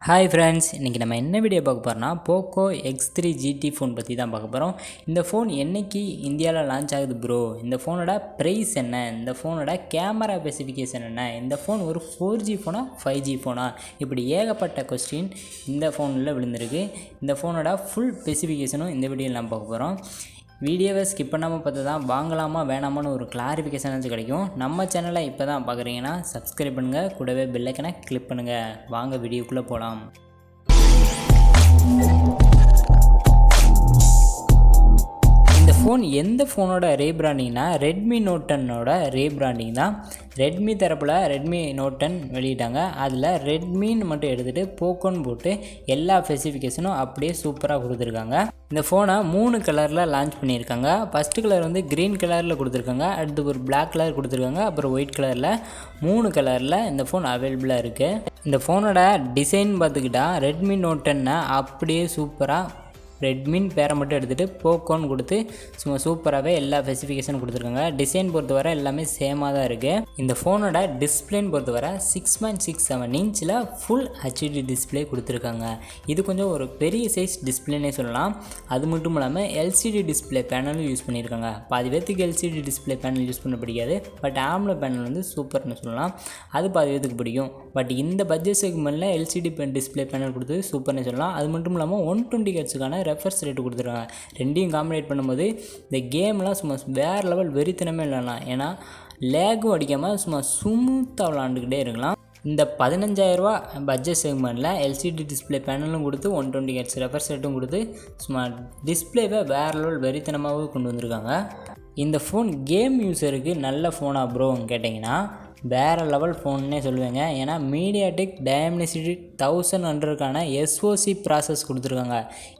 Hi friends, இன்றைக்கி நம்ம என்ன வீடியோ பார்க்க போகிறோம்னா போக்கோ X3 GT ஃபோன் பற்றி தான் பார்க்க போகிறோம். இந்த ஃபோன் என்றைக்கு இந்தியாவில் லான்ச் ஆகுது ப்ரோ, இந்த ஃபோனோட ப்ரைஸ் என்ன, இந்த ஃபோனோட கேமரா ஸ்பெசிஃபிகேஷன் என்ன, இந்த ஃபோன் ஒரு 4G ஃபோனா 5G ஃபோனா, இப்படி ஏகப்பட்ட கொஸ்டின் இந்த ஃபோனில் விழுந்திருக்கு. இந்த ஃபோனோட ஃபுல் ஸ்பெசிஃபிகேஷனும் இந்த வீடியோவில் நம்ம பார்க்க போகிறோம். வீடியோவை ஸ்கிப் பண்ணாமல் பார்த்து தான் வாங்கலாமா வேணாமான்னு ஒரு கிளாரிஃபிகேஷன் கிடைக்கும். நம்ம சேனலை இப்போ தான் பார்க்குறீங்கன்னா சப்ஸ்கிரைப் பண்ணுங்கள், கூடவே பெல் ஐக்கனை கிளிக் பண்ணுங்கள். வாங்க வீடியோக்குள்ளே போகலாம். இந்த ஃபோன் எந்த ஃபோனோட ரீபிராண்டிங்னா ரெட்மி நோட் 10ஓட ரீபிராண்டிங் தான். ரெட்மி தரப்பில் ரெட்மி நோட் 10 வெளியிட்டாங்க. அதில் ரெட்மின்னு மட்டும் எடுத்துகிட்டு போக்கோன்னு போட்டு எல்லா ஸ்பெசிஃபிகேஷனும் அப்படியே சூப்பராக கொடுத்துருக்காங்க. இந்த ஃபோனை 3 கலரில் லான்ச் பண்ணியிருக்காங்க. ஃபஸ்ட்டு கலர் வந்து க்ரீன் கலரில் கொடுத்துருக்காங்க, அடுத்து ஒரு பிளாக் கலர் கொடுத்துருக்காங்க, அப்புறம் ஒயிட் கலரில் 3 கலரில் இந்த ஃபோன் அவைலபிளாக இருக்குது. இந்த ஃபோனோட டிசைன் பார்த்துக்கிட்டா ரெட்மி நோட் 10 அப்படியே சூப்பராக ரெட்மின்னு பேரை மட்டும் எடுத்துகிட்டு போக்கோன்னு கொடுத்து சும்மா சூப்பராகவே எல்லா ஸ்பெசிஃபிகேஷனும் கொடுத்துருக்காங்க. டிசைன் பொறுத்தவரை எல்லாமே சேமாக தான் இருக்குது. இந்த ஃபோனோட டிஸ்பிளேன்னு பொறுத்தவரை 6.67 இன்ச்சில் ஃபுல் ஹெச்டி டிஸ்பிளே கொடுத்துருக்காங்க. இது கொஞ்சம் ஒரு பெரிய சைஸ் டிஸ்பிளேனே சொல்லலாம். அது மட்டும் இல்லாமல் எல்சிடி டிஸ்பிளே பேனலும் யூஸ் பண்ணியிருக்காங்க. பாதி பேர்த்துக்கு எல்சிடி டிஸ்பிளே பேனல் யூஸ் பண்ண பிடிக்காது, பட் ஆம்ல பேனல் வந்து சூப்பர்னு சொல்லலாம். அது பாதி பேர்த்துக்கு பிடிக்கும். பட் இந்த பட்ஜெட் செக்மெண்ட்டில் எல்சிடி டிஸ்பிளே பேனல் கொடுத்து சூப்பர்னு சொல்லலாம். அது மட்டும் இல்லாமல் 120 ஹெர்ட்ஸுக்கான ரெஃபர்ஸ் ரேட்டு கொடுத்துருக்காங்க. ரெண்டையும் காம்பினேட் பண்ணும்போது இந்த கேம்லாம் சும்மா வேறு லெவல் வெறித்தனமே விளையாடலாம். ஏன்னா லேகும் அடிக்காமல் சும்மா ஸ்மூத்தாக விளாண்டுக்கிட்டே இருக்கலாம். இந்த 15,000 பட்ஜெட் செக்மெண்ட்டில் எல்சிடி டிஸ்பிளே பேனலும் கொடுத்து 120 ஹெர்ட்ஸ் ரெஃபர்ஸ் ரேட்டும் கொடுத்து சும்மா டிஸ்பிளேவை வேறு லெவல் வெறித்தனமாகவே கொண்டு வந்திருக்காங்க. இந்த ஃபோன் கேம் யூஸருக்கு நல்ல ஃபோனா ப்ரோன்னு கேட்டிங்கன்னா வேறு லெவல் ஃபோன்னே சொல்லுவேங்க. ஏன்னா மீடியாடெக் டைமென்சிட்டி 1100க்கான SoC ப்ராசஸ் கொடுத்துருக்காங்க.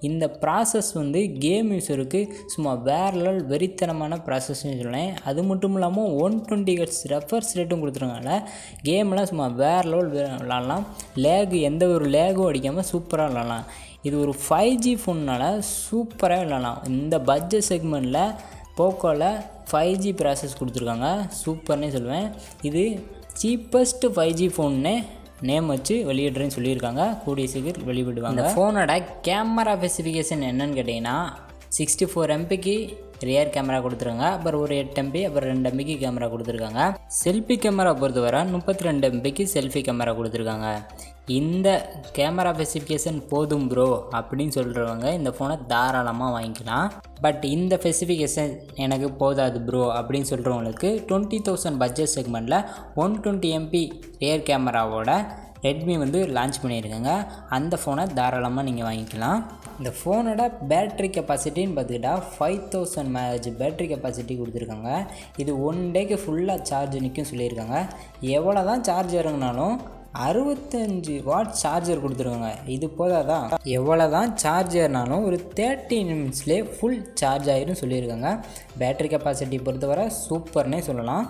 இந்த ப்ராசஸ் வந்து கேம் யூஸருக்கு சும்மா வேறு லெவல் வெறித்தனமான ப்ராசஸ்ன்னு சொல்லுவேன். அது மட்டும் இல்லாமல் 120 ஹெர்ட்ஸ் ரெஃபர்ஸ் ரேட்டும் கொடுத்துருக்காங்க. கேம்லாம் சும்மா வேறு லெவல் விளாட்லாம். எந்த ஒரு லேகும் அடிக்காமல் சூப்பராக விளாட்லாம். இது ஒரு 5G ஃபோன்னால் சூப்பராக விளாட்லாம். இந்த பட்ஜெட் செக்மெண்ட்டில் போக்கோவில் 5G ப்ராசஸ் கொடுத்துருக்காங்க. சூப்பர்னே சொல்லுவேன். இது சீப்பஸ்ட் 5G ஃபோன்னு நேம் வச்சு வெளியிடுறேன்னு சொல்லியிருக்காங்க. கூடிய சீக்கிரம் வெளியிடுவாங்க. இந்த ஃபோனோட கேமரா ஸ்பெசிஃபிகேஷன் என்னன்னு கேட்டிங்கன்னா 64 MPக்கு ரியர் கேமரா கொடுத்துருக்காங்க, அப்புறம் ஒரு 8 MP, அப்புறம் 2 MPக்கு கேமரா கொடுத்துருக்காங்க. செல்ஃபி கேமரா பொறுத்தவரை 32 MPக்கு செல்ஃபி கேமரா கொடுத்துருக்காங்க. இந்த கேமரா ஸ்பெசிஃபிகேஷன் போதும் ப்ரோ அப்படின்னு சொல்கிறவங்க இந்த ஃபோனை தாராளமாக வாங்கிக்கலாம். பட் இந்த ஸ்பெசிஃபிகேஷன் எனக்கு போதாது ப்ரோ அப்படின்னு சொல்கிறவங்களுக்கு 20,000 பட்ஜெட் செக்மெண்ட்டில் 120 MP ரியர் கேமராவோட ரெட்மி வந்து லான்ச் பண்ணியிருக்காங்க. அந்த ஃபோனை தாராளமாக நீங்கள் வாங்கிக்கலாம். இந்த ஃபோனோட பேட்ரி கெப்பாசிட்டின்னு பார்த்துக்கிட்டா 5000 mAh பேட்ரி கெப்பாசிட்டி கொடுத்துருக்காங்க. இது 1 டேக்கு ஃபுல்லாக சார்ஜ் நிற்கும் சொல்லியிருக்காங்க. எவ்வளோ தான் சார்ஜ் இறங்கினாலும் 65 வாட் சார்ஜர் கொடுத்துருக்காங்க. இது போதாதான், எவ்வளோ தான் சார்ஜ் ஏறினாலும் ஒரு 30 நிமிட்ஸ்லேயே ஃபுல் சார்ஜ் ஆகிரும் சொல்லியிருக்காங்க. பேட்ரி கெப்பாசிட்டி பொறுத்தவரை சூப்பர்னே சொல்லலாம்.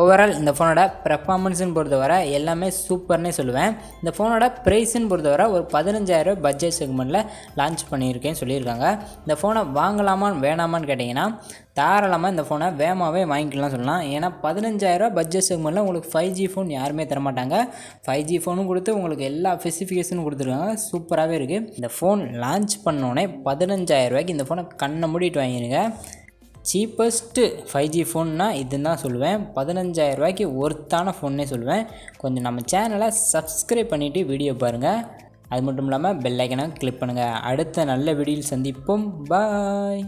ஓவரால் இந்த ஃபோனோட பெர்ஃபார்மன்ஸுன்னு பொறுத்தவரை எல்லாமே சூப்பர்னே சொல்லுவேன். இந்த ஃபோனோட ப்ரைஸுன்னு பொறுத்தவரை ஒரு 15,000 பட்ஜெட் செக்மெண்ட்டில் லான்ச் பண்ணியிருக்கேன்னு சொல்லியிருக்காங்க. இந்த ஃபோனை வாங்கலாமான்னு வேணாமான்னு கேட்டிங்கன்னா தாராளமாக இந்த ஃபோனை வேகமாகவே வாங்கிக்கலாம் சொல்லலாம். ஏன்னா 15,000 பட்ஜெட் செக்மெண்ட்டில் உங்களுக்கு 5G ஃபோன் யாருமே தரமாட்டாங்க. 5G ஃபோனும் கொடுத்து உங்களுக்கு எல்லா ஸ்பெசிஃபிகேஷனும் கொடுத்துருக்காங்க. சூப்பராகவே இருக்குது. இந்த ஃபோன் லான்ச் பண்ணோடனே 15,000 இந்த ஃபோனை கண்ணை மூடிட்டு வாங்கிடுங்க. சீப்பஸ்ட்டு 5G ஃபோன்னா இதுன்னு தான் சொல்லுவேன். 15,000 ஒர்த்தான ஃபோன்னே சொல்லுவேன். கொஞ்சம் நம்ம சேனலை சப்ஸ்கிரைப் பண்ணிவிட்டு வீடியோ பாருங்கள். அது மட்டும் இல்லாமல் பெல் ஐக்கனை கிளிக் பண்ணுங்கள். அடுத்த நல்ல வீடியோவில் சந்திப்போம். பாய்.